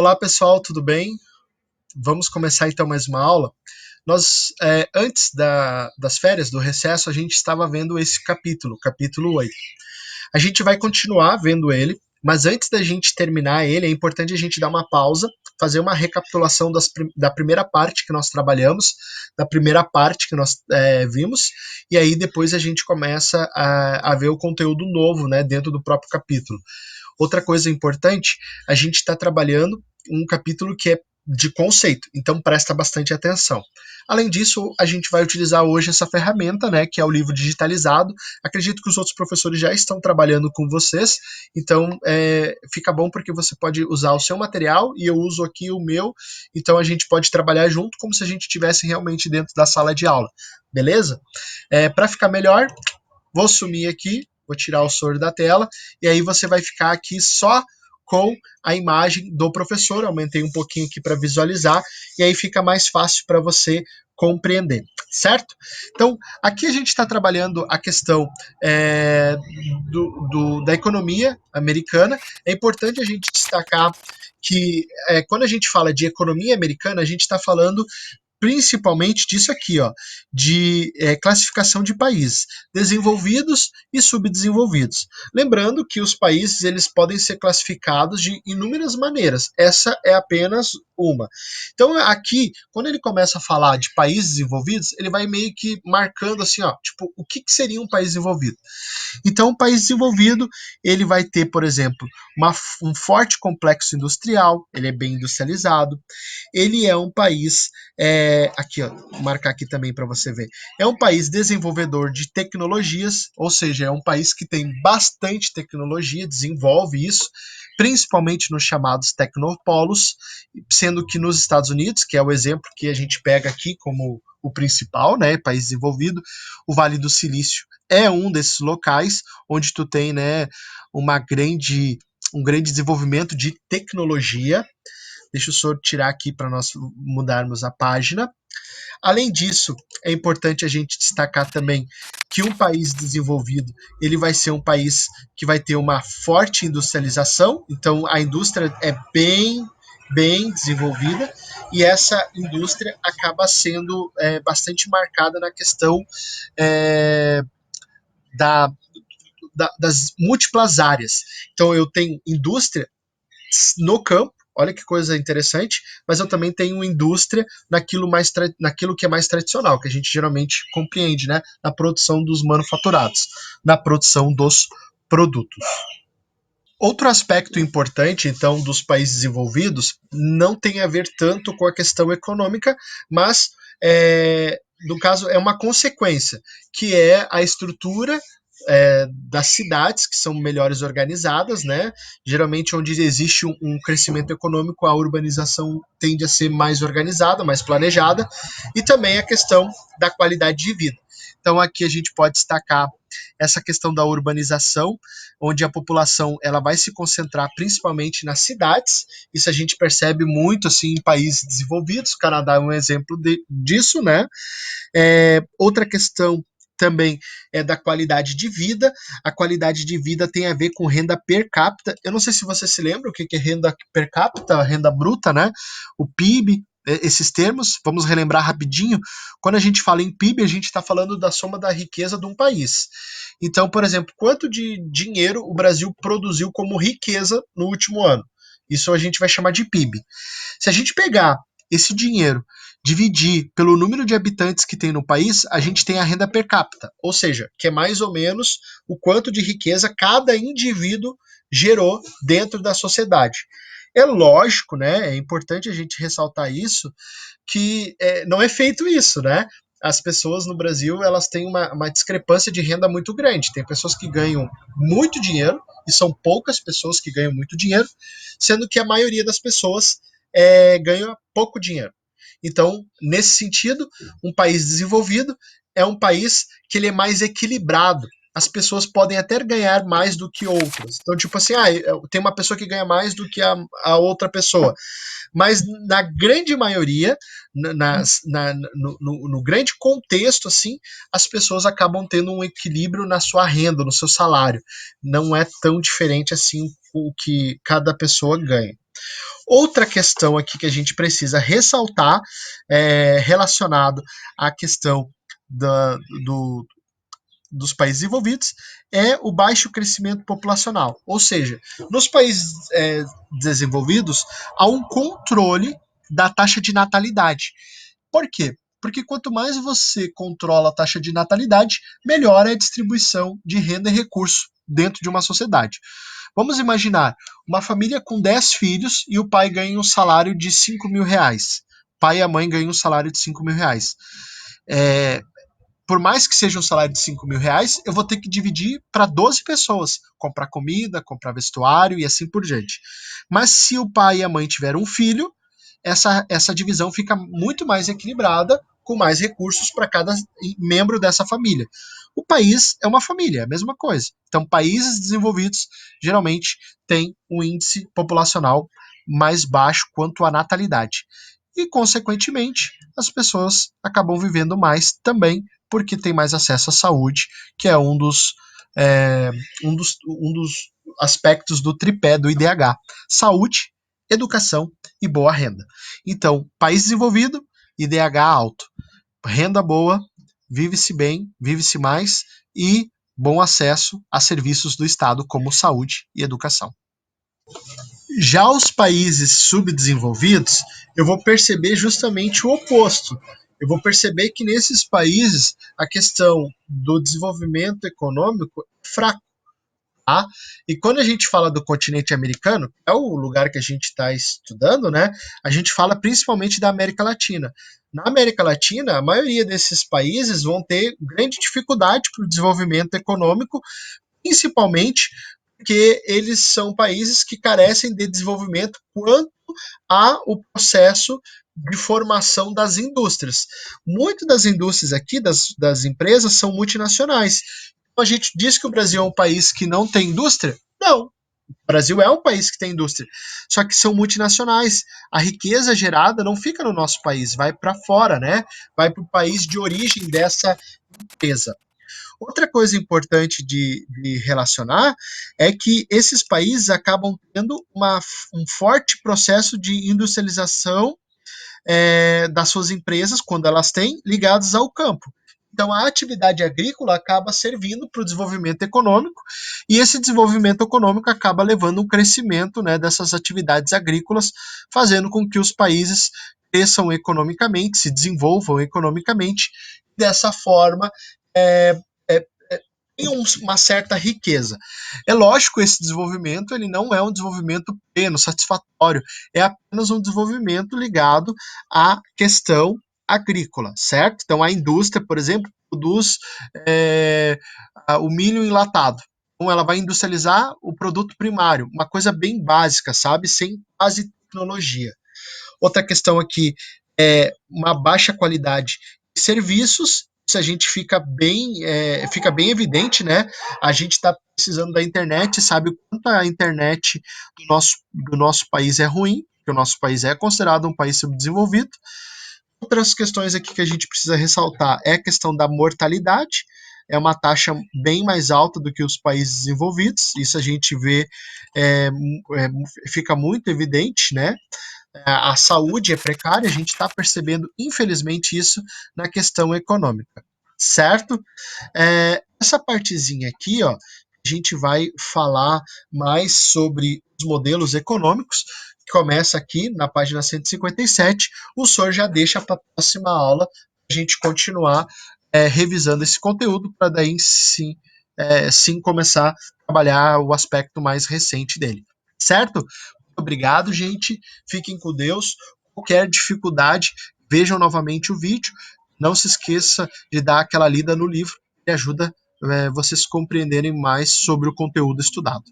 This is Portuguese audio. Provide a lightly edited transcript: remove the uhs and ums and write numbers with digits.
Olá pessoal, tudo bem? Vamos começar então mais uma aula. Antes das férias, do recesso, a gente estava vendo esse capítulo 8. A gente vai continuar vendo ele, mas antes da gente terminar ele, é importante a gente dar uma pausa, fazer uma recapitulação da primeira parte que nós trabalhamos, da primeira parte que nós vimos, e aí depois a gente começa a ver o conteúdo novo, né, dentro do próprio capítulo. Outra coisa importante, a gente está trabalhando um capítulo que é de conceito, então presta bastante atenção. Além disso, a gente vai utilizar hoje essa ferramenta, né, que é o livro digitalizado. Acredito que os outros professores já estão trabalhando com vocês, então fica bom porque você pode usar o seu material e eu uso aqui o meu, então a gente pode trabalhar junto como se a gente estivesse realmente dentro da sala de aula, beleza? Para ficar melhor, vou sumir aqui, vou tirar o soro da tela, e aí você vai ficar aqui só com a imagem do professor. Aumentei um pouquinho aqui para visualizar, e aí fica mais fácil para você compreender, certo? Então, aqui a gente está trabalhando a questão da economia americana. É importante a gente destacar que quando a gente fala de economia americana, a gente está falando principalmente disso aqui, ó, de classificação de países, desenvolvidos e subdesenvolvidos. Lembrando que os países eles podem ser classificados de inúmeras maneiras. Essa é apenas uma. Então aqui, quando ele começa a falar de países desenvolvidos, ele vai meio que marcando assim, ó, tipo, o que seria um país desenvolvido? Então, um país desenvolvido, ele vai ter, por exemplo, um forte complexo industrial, ele é bem industrializado, ele é um país, aqui, ó, vou marcar aqui também para você ver, é um país desenvolvedor de tecnologias, ou seja, é um país que tem bastante tecnologia, desenvolve isso, principalmente nos chamados tecnopolos, sendo que nos Estados Unidos, que é o exemplo que a gente pega aqui como o principal, né, país desenvolvido, o Vale do Silício é um desses locais onde tu tem, né, um grande desenvolvimento de tecnologia. Deixa eu só tirar aqui para nós mudarmos a página. Além disso, é importante a gente destacar também que um país desenvolvido, ele vai ser um país que vai ter uma forte industrialização, então a indústria é bem desenvolvida, e essa indústria acaba sendo bastante marcada na questão é, da, das múltiplas áreas. Então eu tenho indústria no campo, olha que coisa interessante, mas eu também tenho indústria naquilo que é mais tradicional, que a gente geralmente compreende, né? Na produção dos manufaturados, na produção dos produtos. Outro aspecto importante, então, dos países desenvolvidos não tem a ver tanto com a questão econômica, mas, no caso, é uma consequência, que é a estrutura das cidades, que são melhores organizadas, né? Geralmente, onde existe um crescimento econômico, a urbanização tende a ser mais organizada, mais planejada, e também a questão da qualidade de vida. Então, aqui a gente pode destacar essa questão da urbanização, onde a população ela vai se concentrar principalmente nas cidades. Isso a gente percebe muito assim em países desenvolvidos. O Canadá é um exemplo disso, né? Outra questão também é da qualidade de vida. A qualidade de vida tem a ver com renda per capita. Eu não sei se você se lembra o que é renda per capita, renda bruta, né? O PIB, esses termos, vamos relembrar rapidinho. Quando a gente fala em PIB, a gente está falando da soma da riqueza de um país. Então, por exemplo, quanto de dinheiro o Brasil produziu como riqueza no último ano? Isso a gente vai chamar de PIB. Se a gente pegar esse dinheiro, dividir pelo número de habitantes que tem no país, a gente tem a renda per capita, ou seja, que é mais ou menos o quanto de riqueza cada indivíduo gerou dentro da sociedade. É lógico, né? É importante a gente ressaltar isso, que não é feito isso, né? As pessoas no Brasil elas têm uma discrepância de renda muito grande. Tem pessoas que ganham muito dinheiro, e são poucas pessoas que ganham muito dinheiro, sendo que a maioria das pessoas ganha pouco dinheiro. Então, nesse sentido, um país desenvolvido é um país que ele é mais equilibrado. As pessoas podem até ganhar mais do que outras. Então, tipo assim, tem uma pessoa que ganha mais do que a outra pessoa. Mas na grande maioria, no grande contexto, assim, as pessoas acabam tendo um equilíbrio na sua renda, no seu salário. Não é tão diferente assim o que cada pessoa ganha. Outra questão aqui que a gente precisa ressaltar, relacionado à questão da, do, dos países envolvidos, é o baixo crescimento populacional. Ou seja, nos países desenvolvidos, há um controle da taxa de natalidade. Por quê? Porque quanto mais você controla a taxa de natalidade, melhor é a distribuição de renda e recurso dentro de uma sociedade. Vamos imaginar uma família com 10 filhos e o pai ganha um salário de 5 mil reais. O pai e a mãe ganham um salário de 5 mil reais. Por mais que seja um salário de 5 mil reais, eu vou ter que dividir para 12 pessoas. Comprar comida, comprar vestuário e assim por diante. Mas se o pai e a mãe tiveram um filho, essa divisão fica muito mais equilibrada, com mais recursos para cada membro dessa família. O país é uma família, é a mesma coisa. Então, países desenvolvidos geralmente têm um índice populacional mais baixo quanto à natalidade. E, consequentemente, as pessoas acabam vivendo mais também porque tem mais acesso à saúde, que é um dos aspectos do tripé do IDH: saúde, educação e boa renda. Então, país desenvolvido, IDH alto, renda boa, vive-se bem, vive-se mais e bom acesso a serviços do Estado como saúde e educação. Já os países subdesenvolvidos, eu vou perceber justamente o oposto. Eu vou perceber que nesses países a questão do desenvolvimento econômico é fraco. Tá? E quando a gente fala do continente americano, que é o lugar que a gente está estudando, né? A gente fala principalmente da América Latina. Na América Latina, a maioria desses países vão ter grande dificuldade para o desenvolvimento econômico, principalmente porque eles são países que carecem de desenvolvimento quanto ao processo de formação das indústrias. Muitas das indústrias aqui, das empresas, são multinacionais. Então, a gente diz que o Brasil é um país que não tem indústria? Não. O Brasil é um país que tem indústria, só que são multinacionais. A riqueza gerada não fica no nosso país, vai para fora, né? Vai para o país de origem dessa empresa. Outra coisa importante de relacionar é que esses países acabam tendo um forte processo de industrialização das suas empresas, quando elas têm, ligadas ao campo. Então, a atividade agrícola acaba servindo para o desenvolvimento econômico, e esse desenvolvimento econômico acaba levando um crescimento, né, dessas atividades agrícolas, fazendo com que os países cresçam economicamente, se desenvolvam economicamente, dessa forma é, é, tem uma certa riqueza. É lógico, esse desenvolvimento ele não é um desenvolvimento pleno, satisfatório, é apenas um desenvolvimento ligado à questão agrícola, certo? Então, a indústria, por exemplo, produz o milho enlatado. Então, ela vai industrializar o produto primário, uma coisa bem básica, sabe? Sem quase tecnologia. Outra questão aqui é uma baixa qualidade de serviços. Se a gente fica bem evidente, né? A gente está precisando da internet, sabe o quanto a internet do nosso país é ruim, que o nosso país é considerado um país subdesenvolvido. Outras questões aqui que a gente precisa ressaltar é a questão da mortalidade, é uma taxa bem mais alta do que os países desenvolvidos, isso a gente vê, fica muito evidente, né? A saúde é precária, a gente está percebendo, infelizmente, isso na questão econômica, certo? Essa partezinha aqui, ó, a gente vai falar mais sobre os modelos econômicos, que começa aqui na página 157. O senhor já deixa para a próxima aula a gente continuar revisando esse conteúdo, para daí sim começar a trabalhar o aspecto mais recente dele, certo? Obrigado, gente. Fiquem com Deus. Qualquer dificuldade, vejam novamente o vídeo. Não se esqueça de dar aquela lida no livro, que ajuda vocês compreenderem mais sobre o conteúdo estudado.